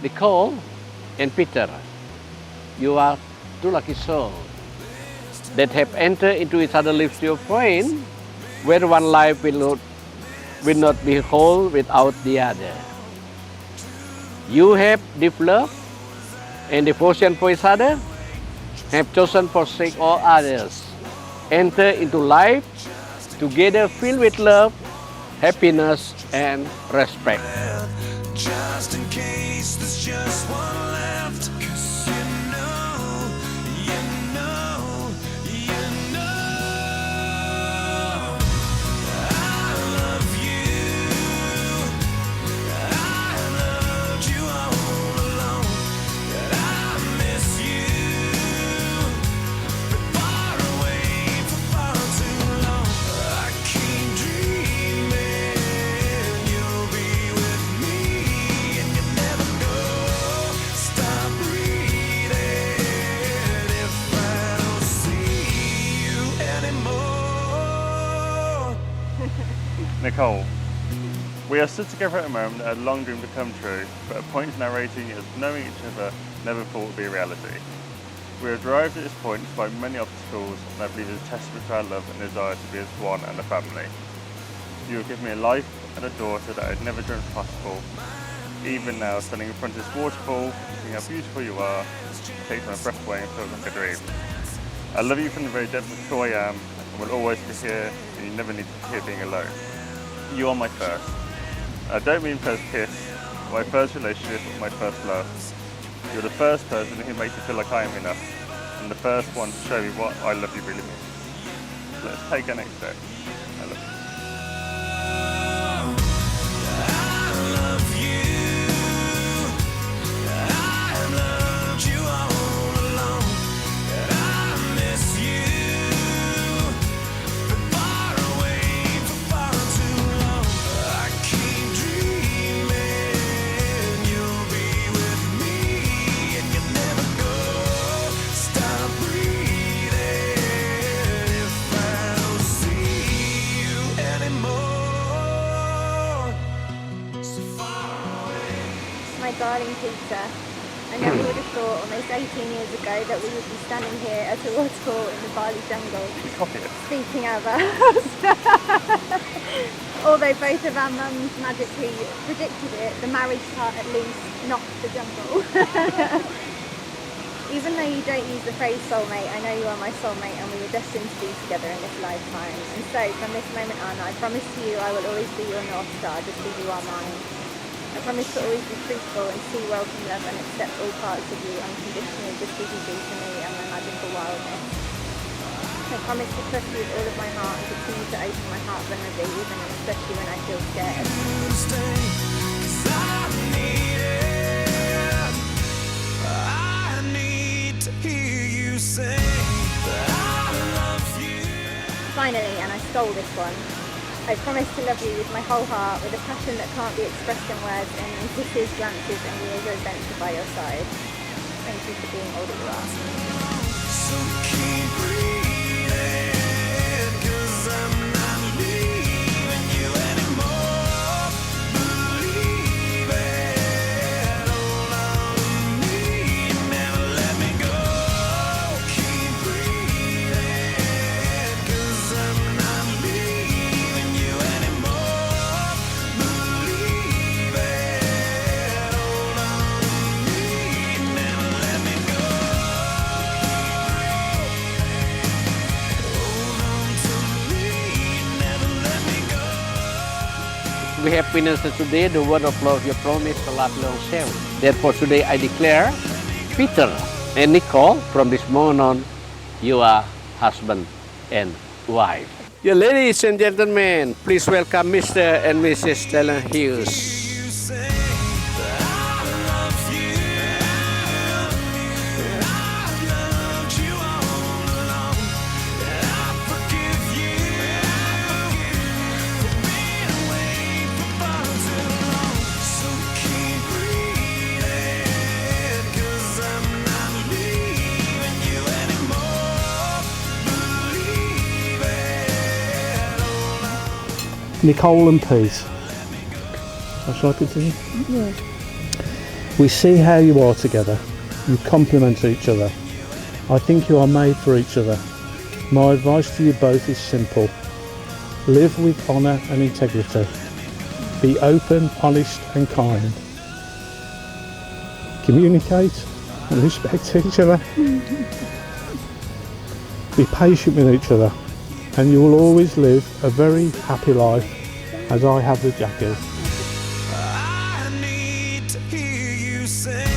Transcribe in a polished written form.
Nicole and Peter, you are two lucky souls that have entered into each other's lives to a point where one life will not be whole without the other. You have developed and devotion for each other, have chosen to forsake all others, enter into life together filled with love, happiness, and respect. Just in case there's just one left, 'cause you know, you know, you know I love you. I loved you all along, that I miss you. Been far away for far too long. I keep dreaming you'll be with me, and you never go. Stop breathing if I don't see you anymore. Nicole, we are stood together at a moment that a long dream to come true, but at points narrating as knowing each other never thought would be a reality. We have arrived at this point despite many obstacles, and I believe it is a testament to our love and desire to be as one and a family. You have given me a life and a daughter that I had never dreamt possible. Even now, standing in front of this waterfall, seeing how beautiful you are, takes my breath away and feels like a dream. I love you from the very depth of who I am, and will always be here, and you never need to fear being alone. You are my first. I don't mean first kiss, my first relationship, my first love. You're the first person who makes me feel like I am enough, and the first one to show me what I love you really means. Let's take our next step. I love you. I love you. I loved you all along, and I miss you. Been far away for far too long. I keep dreaming you'll be with me, and you never go. Stop breathing if I don't see you anymore. So far away. My darling Peter, I never would have thought almost 18 years ago that we would be standing here at a waterfall in the Bali jungle Copy it. speaking our vows. Although both of our mums magically predicted it, the marriage part at least, not the jungle. Even though you don't use the phrase soulmate, I know you are my soulmate and we were destined to be together in this lifetime. And so from this moment on, I promise to you I will always be your North Star just as you are mine. I promise to always be truthful and see, welcome, love and accept all parts of you unconditionally just as you do for me and my magical wildness. I promise to trust you with all of my heart and continue to open my heart vulnerably, even especially when I feel scared. Stay, 'cause I need it. I need to hear you say that I love you. Finally, and I stole this one, I promise to love you with my whole heart, with a passion that can't be expressed in words, and in kisses, glances and years of adventure by your side. Thank you for being all that you are. So keep breathing, 'cause I'm not leaving you anymore. Believe it, hold on to me, never let me go. Keep breathing, 'cause I'm not leaving you anymore. Believe it, hold on to me, never let me go. We have witnessed today the word of love you promised to last long shall. Therefore today I declare, Peter and Nicole, from this moment on, you are husband and wife. Yeah, ladies and gentlemen, please welcome Mr. and Mrs. Taylor Hughes. You say that I love you. I loved you all along, and I forgive you for being away for far too long. So keep breathing, 'cause I'm not leaving you anymore. Believe it, hold on. Nicole and Pete. Shall I continue? Yeah. We see how you are together. You complement each other. I think you are made for each other. My advice to you both is simple. Live with honour and integrity. Be open, honest and kind. Communicate and respect each other. Be patient with each other, and you will always live a very happy life, as I have with Jackie. I need to hear you say